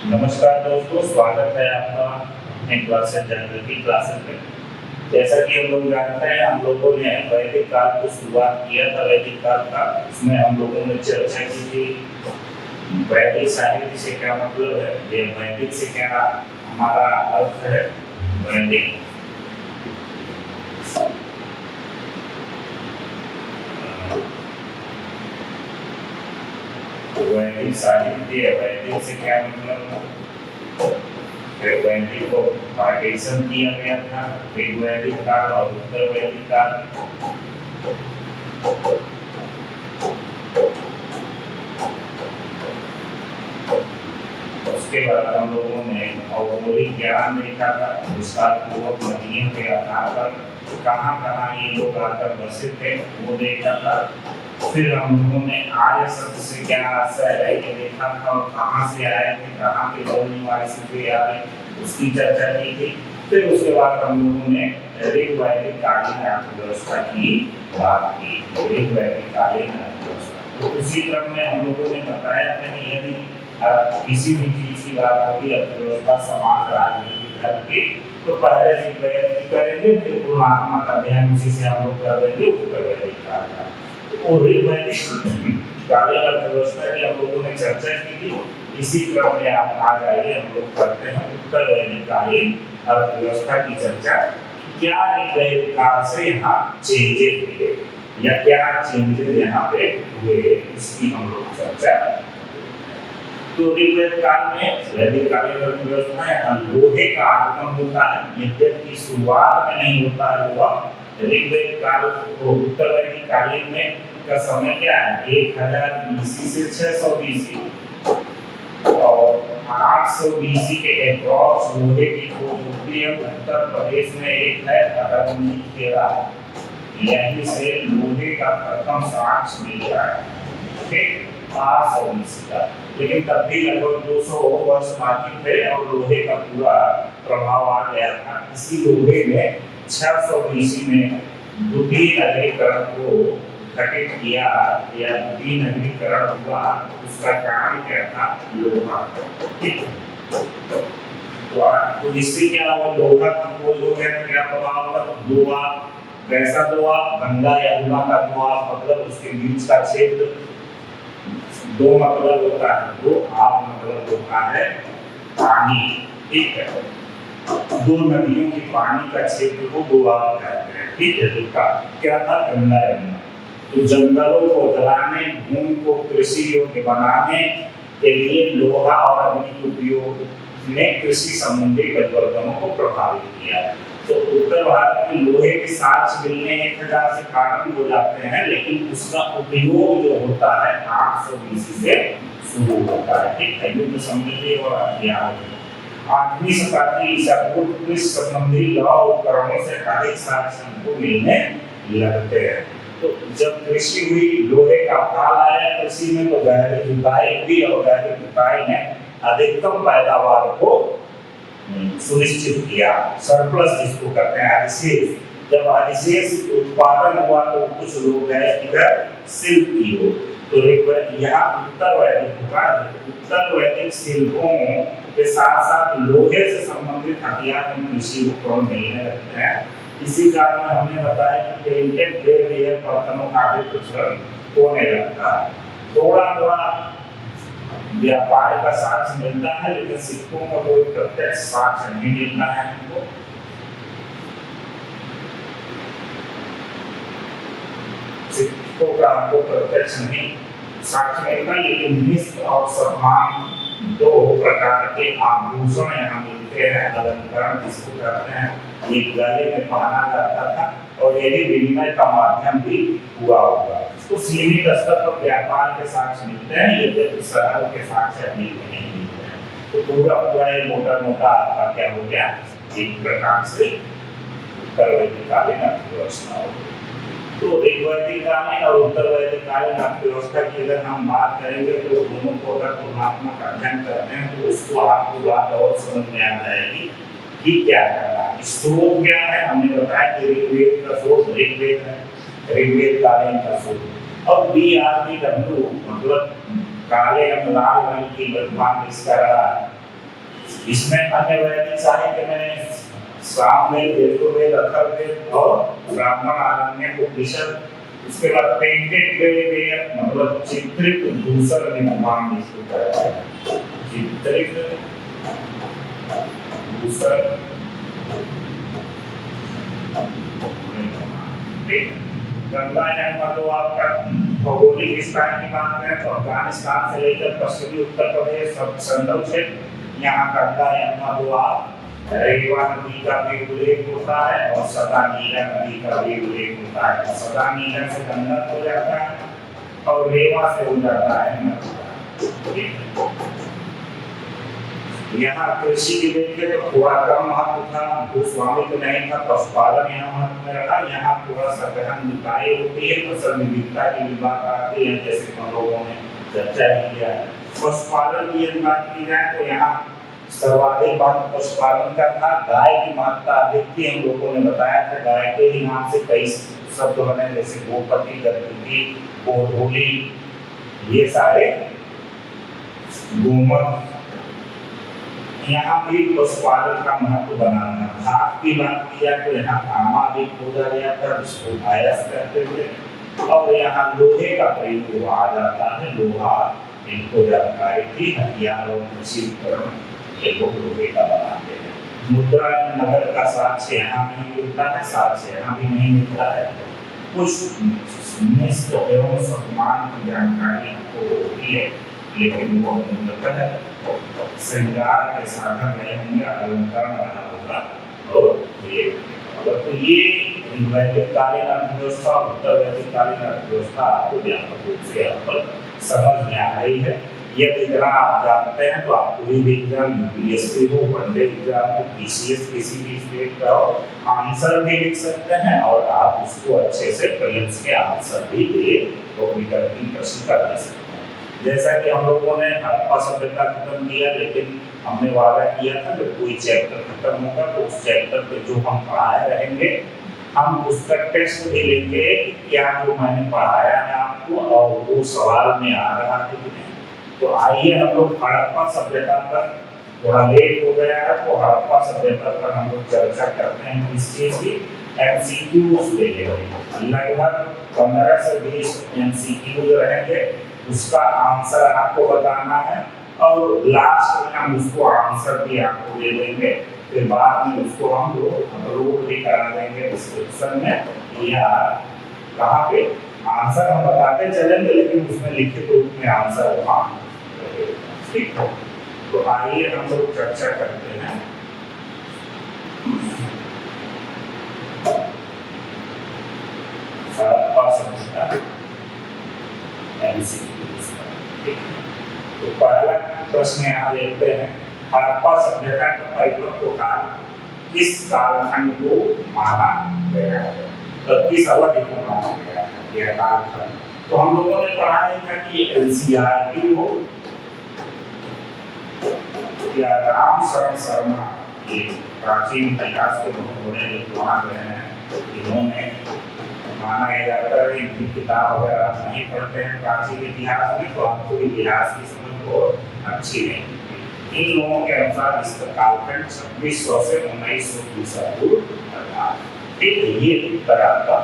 नमस्कार दोस्तों, स्वागत है आपका इन क्लासेस जनरल की क्लासेस में। जैसा कि हम लोग जानते हैं, हम लोगों ने वैदिक काल को शुरुआत किया था। वैदिक काल का इसमें हम लोगों ने चर्चा की थी वैदिक साहित्य से क्या मतलब है, ये वैदिक से क्या हमारा अर्थ है। वैदिक वैदिक साहित्य, वैदिक से क्या मतलब, वैदिक को पार्टीशन किया गया था ऋग्वैदिक काल और उत्तर वैदिक काल। उसके बाद हम लोगों ने भौगोलिक ज्ञान देखा था, विस्तार पूर्वक नदियों के आधार पर कहाँ कहाँ ये लोग आकर बसे थे वो देखा था। फिर हम लोगों ने आर्य शब्द से क्या आशय है ये देखा था और कहाँ से आए थे, कहाँ के मूल निवासी थे आए, उसकी चर्चा की थी। फिर उसके बाद हम लोगों ने ऋग्वैदिक कालीन अर्थव्यवस्था की बात की। ऋग्वैदिक कालीन अर्थव्यवस्था तो उसी क्रम में हम लोगों ने बताया था कि यदि किसी भी चीज की बात होगी, अर्थव्यवस्था, समाज, राजनीति, धर्म की, तो पहले ऋग्वैदिक करेंगे, फिर पुराणात्मक अध्ययन उसी से हम लोग कर देंगे उत्तर वैदिक काल का। और ऋग्वैदिक कालीन अर्थव्यवस्था की हम लोगों ने चर्चा की थी। इसी क्रम में आप आ जाइए, हम लोग करते हैं उत्तर वैदिक कालीन अर्थव्यवस्था की चर्चा। क्या ऋग्वैदिक काल से यहाँ चेंजेस हुए या क्या चेंजेस यहाँ पे हुए, इसकी हम लोग चर्चा। तो ऋग्वैदिक काल में वैदिक कालीन अर्थव्यवस्था है, लोहे का आगमन होता है, यद्यपि शुरुआत में नहीं होता है हुआ। ऋग्वैदिक काल को उत्तर वैदिक कालीन में का समय क्या है, 1000 BC से 600 BC और 800 BC के अप्रॉक्स लोहे की खोज होती है। उत्तर प्रदेश में एक है अरवली खेड़ा, यहीं से लोहे का प्रथम साक्ष्य मिल रहा है। ठीक, 800 BC का, लेकिन तब भी लगभग 200 वर्ष बाकी थे और लोहे का पूरा प्रभाव आ गया था। इसी लोहे में 600 BC में द्वितीय नगरीकरण को घटित किया या द्वितीय नगरीकरण हुआ। उसका कारण क्या था, लोहा। ठीक, तो इससे क्या हुआ, लोहा कंपोज हो गया तो क्या प्रभाव हुआ, दोआ, कैसा दोआ, गंगा या यमुना का दोआ, मतलब उसके बीच का क्षेत्र। दो मतलब होता है, दो आप मतलब होता है पानी। ठीक है, दो नदियों की पानी का क्षेत्र को दोआ कहते हैं। ठीक है, दूसरा क्या था, गंगा यमुना। तो जंगलों को जलाने, भूमि को कृषि योग्य बनाने के लिए लोहा और अग्नि के उपयोग ने कृषि संबंधी परिवर्तनों को प्रभावित किया। तो उत्तर भारत में लोहे के साक्ष्य मिलने 1000 से कारण हो जाते हैं, लेकिन उसका उपयोग जो होता है 800 BC से शुरू होता है। ठीक है, युद्ध समृद्धि और हथियार। 8वीं शताब्दी ईसा पूर्व कृषि संबंधी लौह उपकरणों से अधिक साक्ष्य हमको मिलने लगते हैं। तो जब कृषि हुई, लोहे का फाल आया कृषि में, तो गहरी जुताई हुई और गहरी जुताई ने अधिकतम पैदावार को सुनिश्चित किया। सरप्लस जिसको कहते हैं, अधिशेष। जब अधिशेष उत्पादन हुआ तो कुछ लोग गए इधर शिल्प की ओर। तो यहाँ उत्तर वैदिक हुआ। उत्तर वैदिक शिल्पों के साथ साथ लोहे से संबंधित हथियार में कृषि उपकरण मिलने लगते हैं। इसी कारण में हमने बताया कि पेंटेड प्लेटवेयर बर्तनों का भी प्रचलन होने लगता है। थोड़ा थोड़ा व्यापार का साक्ष्य मिलता है, लेकिन सिक्कों का कोई प्रत्यक्ष साक्ष्य नहीं मिलता है हमको। सिक्कों का हमको प्रत्यक्ष नहीं साक्ष्य मिलता, लेकिन निष्ठ और सम्मान दो प्रकार के आभूषण यहाँ मिलते हैं। अलंकरण जिसको कहते हैं, ये गले में पहना जाता था और यही विनिमय का माध्यम भी हुआ होगा। तो सीमित स्तर पर व्यापार के साक्ष्य मिलते हैं, यद्यपि सरल के साक्ष्य अभी नहीं मिलते हैं। तो पूरा पूरा ये मोटा मोटा आपका क्या हो गया, एक प्रकार से उत्तर वैदिक कालीन अर्थव्यवस्था हो गई। तो ऋग्वैदिक कालीन और उत्तर वैदिक कालीन अर्थव्यवस्था की अगर हम बात करेंगे तो दोनों को अगर तुलनात्मक अध्ययन करते हैं तो उसको आपको बात और समझ में आ जाएगी कि क्या करना है। स्रोत क्या है, हमने बताया कि ऋग्वेद का स्रोत ऋग्वेद है, ऋग्वेद कालीन का स्रोत। और BRBW मतलब काले रंग लाल रंग की वर्तमान इसका इसमें अन्य वैदिक साहित्य में सामवेद, यजुर्वेद, अथर्ववेद और ब्राह्मण आरण्यक उपनिषद, उसके बाद पेंटेड वेद मतलब चित्रित दूसर निर्माण इसको कहते हैं, चित्रित दूसर। गंगा यमुना तो आपका भौगोलिक स्थान की बात करें तो अफगानिस्तान से लेकर पश्चिमी उत्तर प्रदेश सब संगम क्षेत्र, यहाँ गंगा यमुना तो आप रेवा नदी का भी उल्लेख होता है और सदा नीला नदी का भी उल्लेख होता है। सदा नीला से गंगा हो जाता है और रेवा से हो जाता है। यहाँ कृषि की देखें तो थोड़ा कम महत्व था, भूस्वामित्व नहीं था, पशुपालन यहाँ महत्व में रहा। यहाँ थोड़ा सा गहन निकाय होती है, फसल विविधता की भी बात आती है, जैसे हम लोगों ने चर्चा किया है। पशुपालन की यदि बात की जाए तो यहाँ सर्वाधिक बात पशुपालन का था, गाय की मात्रा अधिक थी। हम लोगों ने बताया था गाय के ही नाम से कई शब्द बने, जैसे गोपति, गतिकी, गोधूली, ये सारे गोमत। यहाँ भी पशुपालन का महत्व बनाना। धात की बात की जाए तो यहाँ तांबा भी खोजा गया था, जिसको आयस कहते थे, और यहाँ लोहे का प्रयोग आ जाता है। लोहा इनको जानकारी थी, हथियार और कृषि उपकरण लोहे का बनाते हैं। मुद्रा नगर का साक्ष्य यहाँ नहीं मिलता है, साक्ष्य यहाँ भी नहीं मिलता है। कुछ निष्ठ एवं सम्मान की जानकारी आपको होती है, लेकिन वो मूलतः श्रृंगार के साधन नहीं होंगे, अलंकार बना होगा। और ये वैदिककालीन अर्थव्यवस्था, उत्तर वैदिककालीन अर्थव्यवस्था आपको व्यापक रूप से यहाँ पर समझ में आ रही है। यदि इतना आप जानते हैं तो आप कोई भी एग्जाम, यूपीएससी हो, वनडे एग्जाम हो, पीसीएस किसी भी स्टेट का हो, आंसर भी लिख सकते हैं और आप उसको अच्छे से प्रीलिम्स के आंसर भी दे तो विकल्प प्रश्न कर सकते हैं। जैसा कि हम लोगों ने हड़प्पा सभ्यता खत्म किया, लेकिन हमने वादा किया था कि कोई चैप्टर खत्म होगा तो उस चैप्टर पे जो हम पढ़ाए रहेंगे, हम उसका टेस्ट भी लेंगे क्या जो मैंने पढ़ाया है आपको और वो सवाल में आ रहा है कि नहीं। तो आइए हम लोग हड़प्पा सभ्यता पर, थोड़ा लेट हो गया है तो हड़प्पा सभ्यता पर हम लोग चर्चा करते हैं। इस चीज की एमसीक्यूज लेंगे, लगभग 15 से 20 एमसीक्यूज रहेंगे, उसका आंसर आपको बताना है और लास्ट में हम उसको आंसर भी आपको दे देंगे। फिर बाद में उसको हम लोग अपलोड भी करा देंगे डिस्क्रिप्शन में या कहाँ पे, आंसर हम बताते चलेंगे लेकिन उसमें लिखित रूप में आंसर वहाँ। ठीक है, तो आइए हम लोग चर्चा करते हैं। हड़प्पा सभ्यता तो पहला प्रश्न यहाँ देखते हैं, हड़प्पा सभ्यता का परिपक्व काल किस कालखंड को माना गया है, तो किस अवधि को माना गया है यह कालखंड। तो हम लोगों ने पढ़ा है कि एनसीईआरटी हो या राम शरण शर्मा, ये प्राचीन इतिहास के बहुत बड़े विद्वान रहे हैं, इन्होंने माना जाता है इनकी किताब अगर आप नहीं पढ़ते हैं प्राचीन इतिहास में तो आपको इतिहास की समझ बहुत अच्छी नहीं। इन लोगों के अनुसार इसका कालखंड 2600 से 1900 ईसा पूर्व था। ठीक है, ये उत्तर आपका।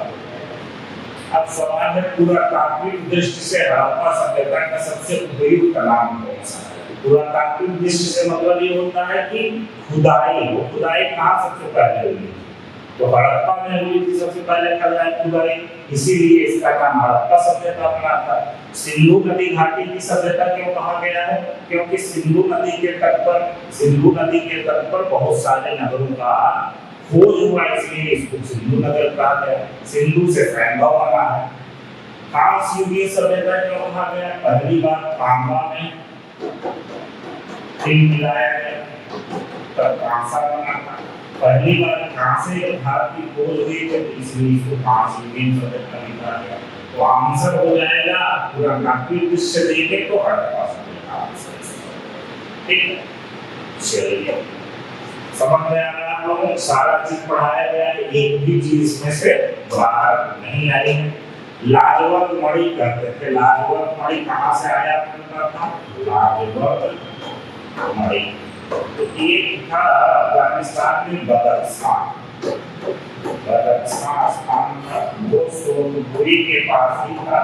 अब सवाल है पुरातात्विक दृष्टि से हड़प्पा सभ्यता का सबसे उपयुक्त नाम कौन सा है। पुरातात्विक दृष्टि से मतलब ये होता है कि खुदाई हो, खुदाई कहाँ सबसे पहले हुई, तो हड़प्पा में हुई थी सबसे पहले खुदाई, इसीलिए इसका नाम हड़प्पा सभ्यता पड़ा था। सिंधु नदी घाटी की सभ्यता क्यों कहा गया है, क्योंकि सिंधु नदी के तट पर बहुत सारे नगरों का खोज हुआ, इसलिए इसको सिंधु नगर कहा गया। सिंधु से सैंधव बना है। खास युगीय सभ्यता क्यों कहा गया, पहली बार तांबा में तिल मिलाया गया तब कांसा बना था। पहली बार कांसे धातु की खोज हुई तो इसलिए इसको कांस्य युगीय सभ्यता कहा गया। तो आंसर हो जाएगा पूरा नागरिक दृश्य देखे तो हड़प्पा सभ्यता। ठीक है, चलिए समझ में आ रहा है आप लोगों को, सारा चीज पढ़ाया गया है, एक भी चीज इसमें से बाहर नहीं आई है। लाजवंत मणि कहते थे, लाजवंत मणि कहाँ से आया था, लाजवंत मणि तो एक था अफगानिस्तान में बदख्शान स्थान था, वो सोनपुरी के पास ही था।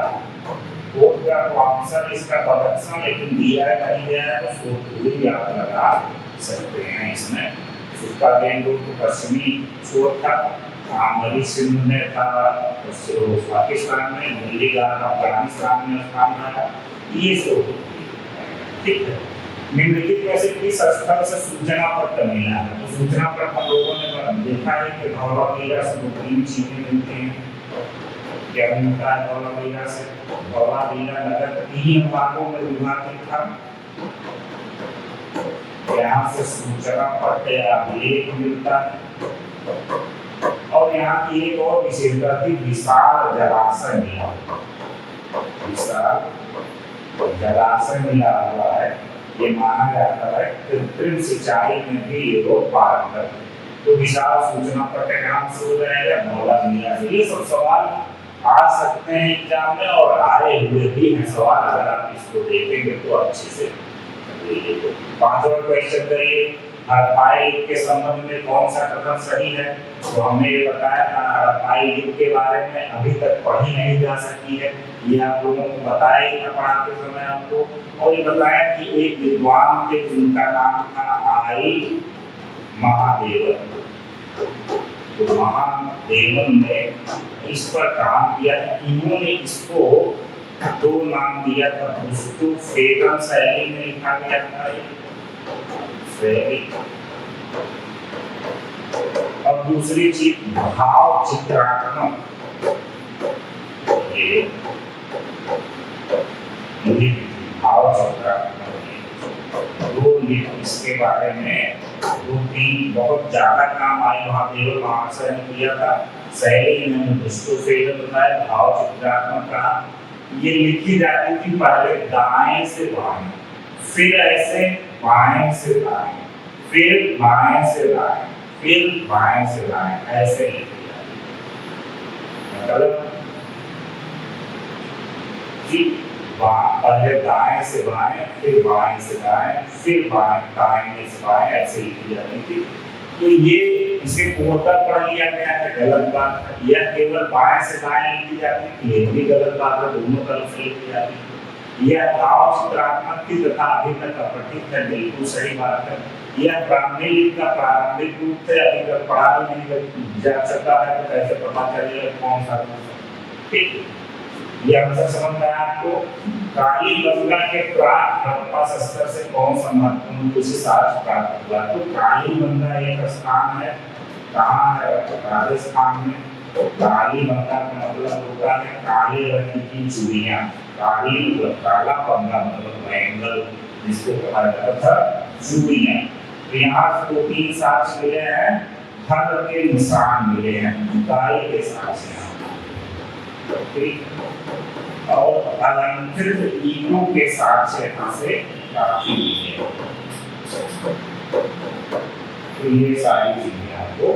कोर्ट का आंसर इसका बदख्शान लेकिन दिया नहीं गया है, तो सोनपुरी आप लगा सकते हैं इसमें। उसका गेंदों को पश्चिमी छोर था, आमरी सिंध में था, पाकिस्तान में, मुरलीगढ़ अफगानिस्तान में स्थान था। ये ठीक है। निम्नलिखित में से किस स्थल से सूचना पत्र मिला है? तो सूचना पत्र हम लोगों ने देखा है कि धौलावीरा से 2-3 चीजें मिलती हैं। क्या मिलता है धौलावीरा से? धौलावीरा नगर 3 भागों में विभाजित था। यहाँ से सूचना पत्र या अभिलेख मिलता है। और यहाँ की एक और विशेषता थी, विशाल जलाशय मिला। विशाल जलाशय मिला हुआ है, ये माना जाता है कृत्रिम सिंचाई में भी ये लोग पारंगत। तो विशाल सूचना पत्र नाम से हो जाएगा धौलावीरा से। ये सब सवाल आ सकते हैं एग्जाम में और आए हुए भी हैं सवाल, अगर आप इसको देखेंगे तो अच्छे से। 5वां क्वेश्चन करिए, हड़प्पाई युग के संबंध में कौन सा कथन सही है? तो हमने ये बताया था हड़प्पाई युग के बारे में अभी तक पढ़ी नहीं जा सकी है, ये आप लोगों को बताया ही था पढ़ाते समय आपको। और ये बताया कि एक विद्वान थे जिनका नाम था आई महादेवन। तो महादेवन ने इस पर काम किया है। इन्होंने इसको 2 नाम दिया था, उसको फेगन शैली में लिखा गया था शैली, और दूसरी चीज भाव चित्रात्मक भाव चित्रात्मक। 2 इसके बारे में 2-3 बहुत ज्यादा काम आए महादेव महाशय ने किया था। शैली ने उसको फेगन बताया, भाव चित्रात्मक कहा। ये लिखी जाती थी पहले दाएं से बाएं, फिर ऐसे बाएं से दाएं, फिर बाएं से दाएं, फिर बाएं से दाएं, ऐसे लिखी जाती। मतलब पहले दाएं से बाएं, फिर बाएं से दाएं, फिर दाएं से बाएं, ऐसे लिखी जाती थी। तो ये इसे पूर्णतः पढ़ लिया गया है, गलत बात है। यह केवल बाएं से दाएं लिखी जाती थी, ये भी गलत बात है, दोनों तरफ से लिखी जाती थी। यह भाव चित्रात्मक थी तथा अभी तक अपठित है, बिल्कुल सही बात है। यह ब्राह्मणी लिपि का प्रारंभिक रूप से अभी तक पढ़ा भी नहीं जा सकता है, तो कैसे पता चलेगा कौन सा? ठीक, यह आंसर समझ में आया आपको? कालीबंगा के प्राक हड़प्पा स्तर से कौन सा महत्वपूर्ण कुछ साक्ष्य प्राप्त हुआ? तो कालीबंगा एक स्थान है, कहाँ है? राजस्थान में। तो कालीबंगा का मतलब होता है काले रंग की चूड़ियाँ। काली मतलब काला, बंगा मतलब बैंगल, जिसको कहा जाता था चूड़ियाँ। तो यहाँ 2-3 साक्ष्य मिले हैं, हर के निशान मिले हैं, गाय के साक्ष्य। और अलंकृत ईंटों के साथ से यहाँ से काफी है। तो ये सारी चीजें आपको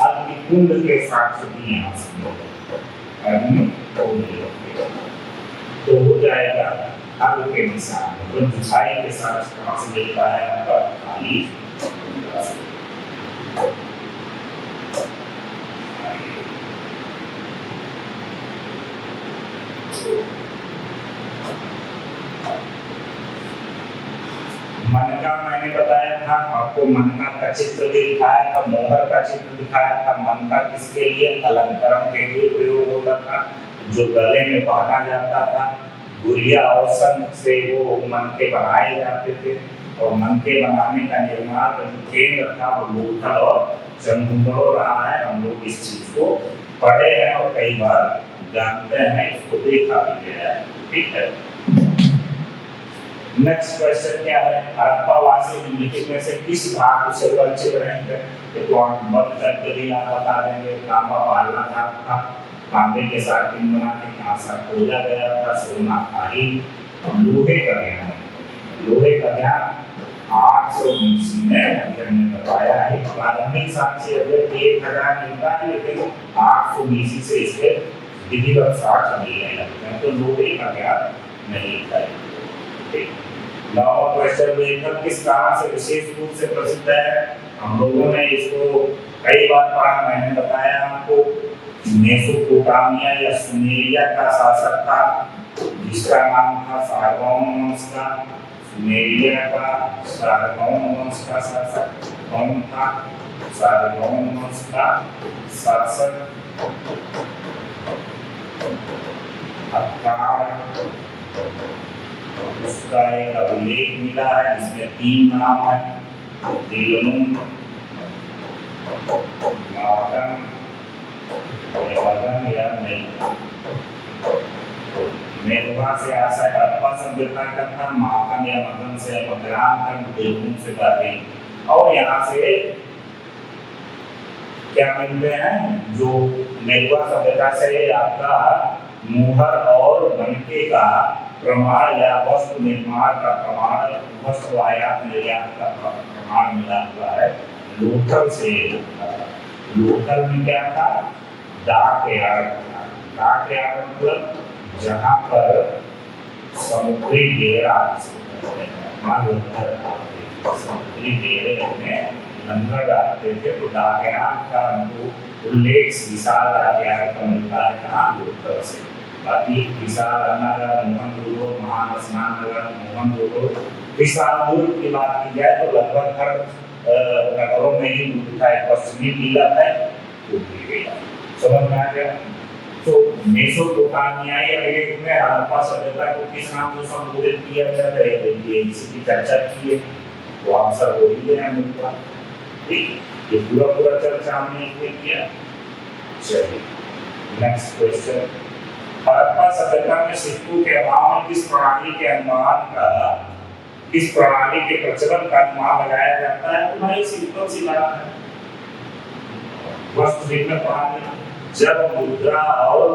अग्निकुंड के साथ भी यहाँ से तो हो जाएगा आग के निशान। तो बुझाई के साथ कहाँ से मिलता है आपका खाली। मनका मैंने बताया था आपको, मनका का चित्र भी दिखाया था, मोहर का चित्र दिखाया था। मनका किसके लिए? अलंकरण के लिए प्रयोग होता था, जो गले में पहना जाता था। गुड़िया और शंख से वो मनके बनाए जाते थे, और मनके बनाने का निर्माण केंद्र था वो लोथल और चंदुगढ़ रहा है। हम लोग इस चीज को पढ़े हैं और कई बार जानते हैं, इसको देखा भी गया है। ठीक है, नेक्स्ट क्वेश्चन क्या है? हड़प्पावासी निम्नलिखित में से किस धातु से परिचित रहेंगे? तो हम बंद करके भी आप बता देंगे। तांबा पालना धातु था, तांबे के साथ पिन बना के कांसा खोजा गया था, सोना खाली। लोहे का ज्ञान, लोहे का ज्ञान 820 में हमने बताया है। प्रारंभिक साक्ष्य 1000 मिलता है, लेकिन 820 से इसके विधिवत साक्ष्य मिलने लगते हैं, तो लोहे का ज्ञान नहीं है। नौ क्वेश्चन लेखक किस कारण से विशेष रूप से प्रसिद्ध है? हम लोगों ने इसको कई बार पढ़ा, मैंने बताया आपको। मेसोपोटामिया या सुमेरिया का शासक था जिसका नाम था सार्वभौम वंश का। सुमेरिया का सार्वभौम वंश का शासक कौन था? सार्वभौम वंश का शासक उसका एक अभिलेख मिला है जिसमें 3 नाम है, दिलनुम, मागन या नहीं। मेरुआ से आशा है हड़प्पा सभ्यता का था, मागन या मगन से मगरान का, दिलनुम से बाकी। और यहाँ से क्या मिलते हैं? जो मेरुआ सभ्यता से आपका मुहर और बनके का प्रमाण या वस्त्र निर्माण का प्रमाण, वस्त्र आयात निर्यात का प्रमाण मिला हुआ है लोथल से। लोथल में क्या था? डाक यार्ड था। डाक यार्ड मतलब जहाँ पर समुद्री डेरा, समुद्री डेरे में लंगर डालते थे, तो डाक यार्ड का हमको उल्लेख विशाल डाक यार्ड का मिलता है कहाँ? लोथल से। बाकी विशाल नगर, मोहनजोदड़ो, महास्नान नगर, मोहनजोदड़ो, विशाल की बात की जाए तो लगभग हर नगरों में ही दूध का एक पश्चिमी किला है, वो भी गया। समझ में आ गया? तो मेसोपोटामियाई अभिलेख में हड़प्पा सभ्यता को किस नाम से संबोधित किया जाता है? देखिए इसकी चर्चा की है, तो आंसर हो ही गया मिलता। ठीक, ये पूरा चर्चा हमने इसमें किया। चलिए नेक्स्ट क्वेश्चन। हड़प्पा सभ्यता में सिक्कों के अभाव में किस प्रणाली के प्रचलन का अनुमान लगाया जाता है? तो भाई सिंपल सी बात है, वस्तु विनिमय प्रणाली। जब मुद्रा और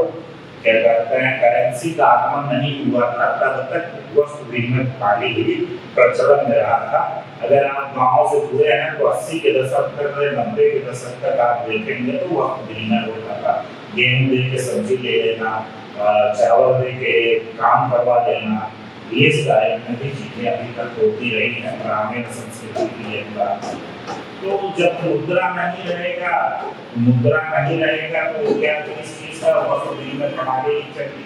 क्या कहते हैं करेंसी का आगमन नहीं हुआ था तब तक वस्तु विनिमय प्रणाली ही प्रचलन में रहा था। अगर आप गाँव से जुड़े हैं तो 80 के दशक तक, 90 के दशक तक आप देखेंगे तो वस्तु विनिमय होता था। गेहूं दे के सब्जी ले लेना, चावल दे के काम करवा देना, ये सारी भी चीजें अभी तक होती रही हैं ग्रामीण संस्कृति की एक बात। तो जब मुद्रा नहीं रहेगा तो क्या इस चीज का वस्तु विनिमय प्रणाली चलेगी।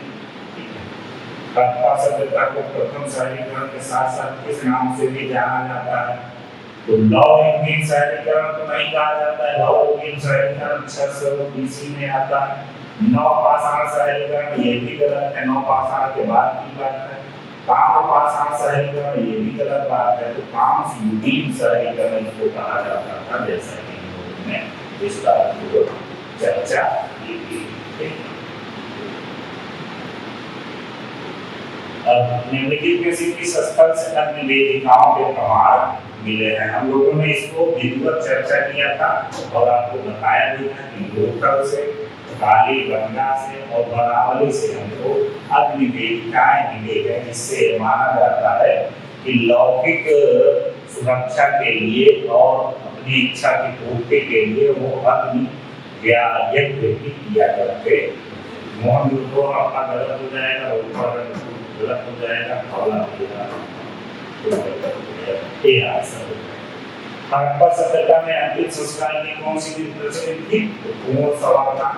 हड़प्पा सभ्यता को प्रथम शहरीकरण के साथ साथ किस नाम से भी जाना जाता है? तो लौह-युगीन शहरीकरण तो नहीं कहा जाता है, लौह-युगीन शहरीकरण 600 BC में आता है। नवपाषाण शहरीकरण ये भी गलत है, नवपाषाण के बाद की बात है। ताम्रपाषाण शहरीकरण ये भी गलत बात है। तो ताम्रयुगीन शहरीकरण इसको कहा जाता था, जैसा कि हम लोगों ने इसका चर्चा की थी। अब निम्नलिखित में से किस स्थल से अन्य वेदिकाओं के प्रमाण मिले हैं? हम लोगों ने इसको विधिवत चर्चा किया था और आपको बताया भी था कि लोथल से, काली गंगा से और बनावली से हमको अग्नि वेदिकाएं मिली है, जिससे माना जाता है कि लौकिक सुरक्षा के लिए और अपनी इच्छा की पूर्ति के लिए वो अग्नि या यज्ञ भी किया करते। मोहनजोदड़ो आपका गलत हो जाएगा, गलत हो जाएगा, हड़प्पा सभ्यता में अंतिम संस्कार की कौन सी विधि प्रचलित थी? पूर्ण समाधान,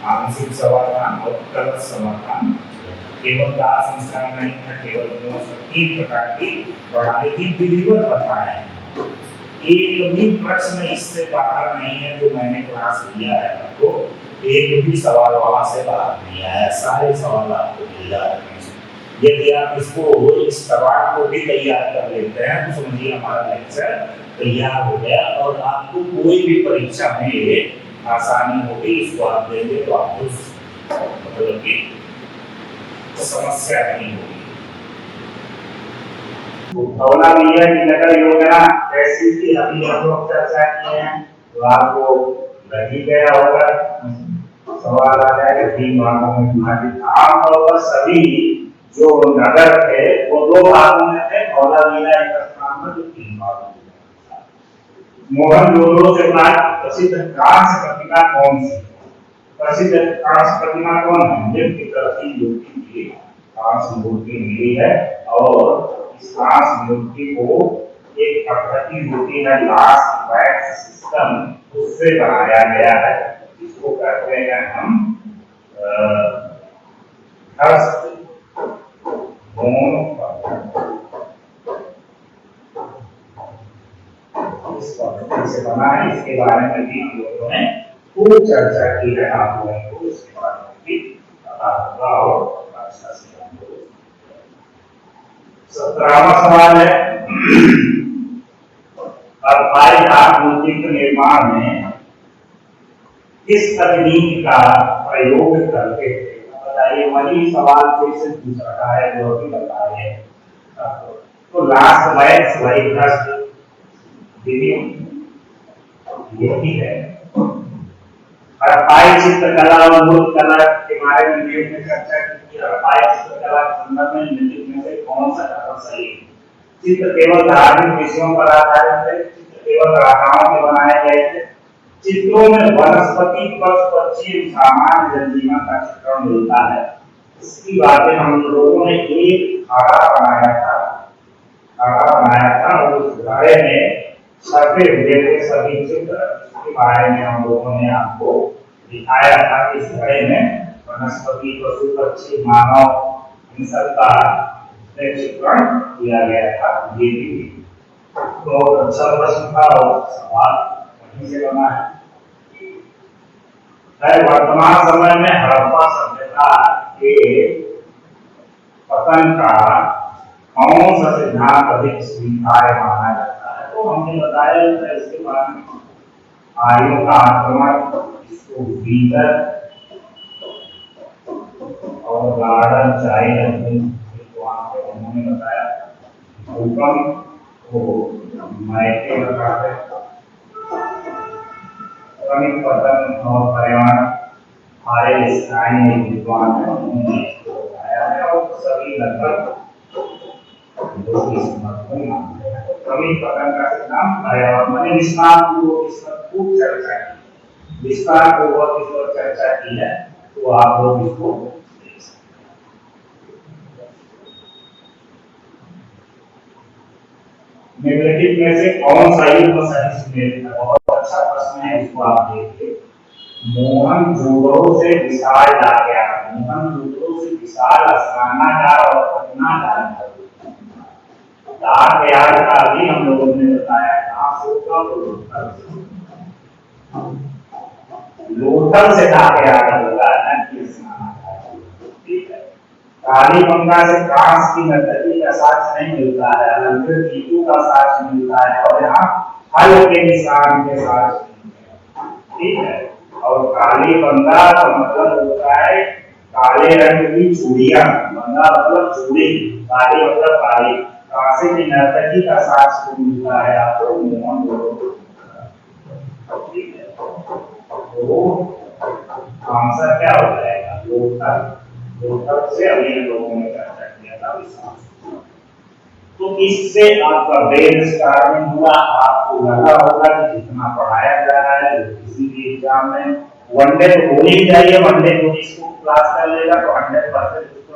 आंशिक समाधान और गलत समाधान। केवल दाह संस्कार नहीं था, केवल 3 प्रकार की प्रणाली थी, विधिवत बताए। एक भी प्रश्न इससे बाहर नहीं है जो मैंने क्लास लिया है आपको, एक भी सवाल वहां से बाहर नहीं आया, सारे सवाल आपको मिल जा रहे हैं। यदि आप इस सवाल को भी तैयार कर लेते हैं तो समझिए हमारा लेक्चर तैयार हो गया और आपको कोई भी परीक्षा में आसानी होगी। इसको आप देंगे तो आपको मतलब कि समस्या नहीं होगी। धौला मिया की नगर योजना ऐसी थी, अभी हम लोग चर्चा किए हैं, तो आपको लगी गया होगा। सवाल आ जाएगा 3 भागों में विभाजित। आमतौर पर सभी जो नगर थे वो 2 भागों में थे, धौला मिया एक स्थान पर, जो 3 भागों में। मोहनजोदड़ो से प्रसिद्ध कांस्य प्रतिमा कौन सी? प्रसिद्ध कांस्य प्रतिमा कौन है? निम्न की तरफ की मूर्ति की कांस्य मूर्ति मिली है और सांस नियुक्ति को एक पद्धति होती है लास्ट बैच सिस्टम, उससे बनाया गया है, जिसको कहते हैं हम इस पद्धति से बना है। इसके बारे में भी हम लोगों ने खूब चर्चा की है, आप लोगों को इसके बारे में भी पता होगा और अच्छा से 17वां सवाल है, अस्थायी आकृति के निर्माण में किस तकनीक का प्रयोग करते थे? बताइए, वही सवाल फिर से पूछ रखा है जो भी बताइए। तो लास्ट बैच वही प्रश्न यही है। अस्थायी चित्रकला और मूर्त कला के बारे में हमने चर्चा की। अस्थायी चित्रकला के संदर्भ में निम्नलिखित में से कौन सा कथन सही है? चित्र केवल धार्मिक विषयों पर आधारित थे, चित्र केवल राजाओं के बनाए गए थे, चित्रों में वनस्पति, पशु पक्षी, सामान्य जनजीवन का चित्रण मिलता है। इसकी बातें हम लोगों ने एक घड़ा बनाया था और उस घड़े में छपे हुए थे सभी चित्र। इसके बारे में हम लोगों ने आपको दिखाया था कि इस घड़े में वनस्पति, पशु पक्षी, मानव इन सब का चित्रण किया गया था। ये भी तो अच्छा प्रश्न था और सवाल वहीं से बना है। वर्तमान समय में हड़प्पा सभ्यता के पतन का कौन सा सिद्धांत अधिक स्वीकार्य माना जाता है? तो हमने बताया इसके बारे में, आर्यों का आक्रमण, इसको भीतर और गार्डन चाइल्ड उन्होंने बताया, भूकंप को मायके बताते, पतन और पर्यावरण हमारे स्थानीय विद्वान है, उन्होंने इसको बताया है और सभी लगभग लोग इस मत को मानते हैं। कभी पतन का सिद्धांत पर्यावरण मैंने विस्तार पूर्वक इस पर खूब चर्चा की, विस्तार पूर्वक इस पर चर्चा की है, तो आप लोग इसको देख सकते हैं। निम्नलिखित में से कौन सा युग्म सही सुमेलित है? बहुत अच्छा प्रश्न है, इसको आप देखिए। मोहनजोदड़ो से विशाल डाकिया, मोहनजोदड़ो से विशाल स्नानागार और पटनागार, डाक यार्ड का भी हम लोगों ने बताया कहाँ से होगा, लोथल से डाक यार्ड होगा ना कि स्नानागार। ठीक है। कालीबंगा से कांस की नर्तकी का साक्ष्य नहीं मिलता है, अलंकृत टीकू का साक्ष्य मिलता है और यहाँ हल के निशान के साक्ष्य मिलते हैं। ठीक है। और कालीबंगा का मतलब होता है काले रंग की चूड़ियां, बंगा मतलब चूड़ी, काली मतलब काली, कांसे की नर्तकी का साक्ष्य मिलता है आपको मोहनजोदड़ो। ठीक है। तो आंसर क्या हो जाएगा? लोथल से अभी लोगों ने चर्चा किया था विशाल। तो इससे आपका ब्रेन स्टार्मिंग हुआ, आपको लगा होगा कि जितना पढ़ाया जा रहा है किसी भी एग्जाम में वनडे तो होनी ही चाहिए, वनडे को इसको क्लास कर लेगा तो 100% उसको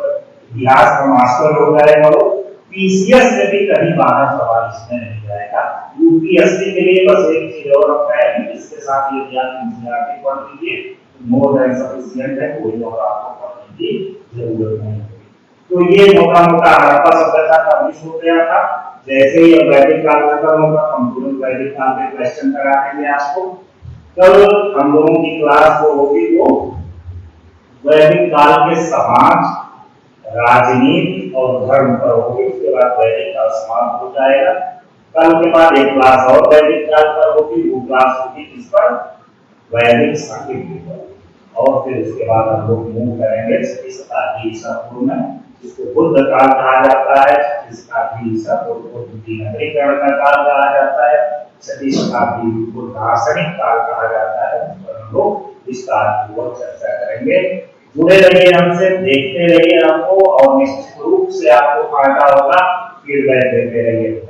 इतिहास का मास्टर हो जाएगा। वो पीसीएस में भी कहीं 12 सवाल इसमें नहीं जाएगा। यूपीएससी के लिए बस एक चीज और रखा है कि इसके साथ ये आप एनसीईआरटी पढ़ लीजिए, मोर देन सफिशिएंट है, कोई और आपको पढ़ने की जरूरत नहीं। तो ये मोटा मोटा हड़प्पा सभ्यता का विषय हो गया था। जैसे ही वैदिक काल खत्म होगा हम तुरंत वैदिक काल के क्वेश्चन करा देंगे आपको। कल हम लोगों की क्लास जो होगी वो वैदिक काल के समाज, राजनीति और धर्म पर होगी। उसके बाद वैदिक काल समाप्त हो जाएगा। कल के बाद एक क्लास और वैदिक काल पर होगी, वो क्लास होगी इस पर वैदिक साहित्य पर, और फिर उसके बाद हम लोग मूव करेंगे 6वीं शताब्दी ईसा पूर्व में, जिसको बुद्ध काल कहा जाता है। 6वीं शताब्दी ईसा पूर्व को विकेंद्रीकरण का काल कहा जाता है। 6वीं शताब्दी को दार्शनिक काल कहा जाता है। उस पर हम लोग विस्तारपूर्वक चर्चा करेंगे। जुड़े रहिए हमसे, देखते रहिए हमको, और निश्चित रूप से आपको फायदा होगा। फीडबैक देते रहिए।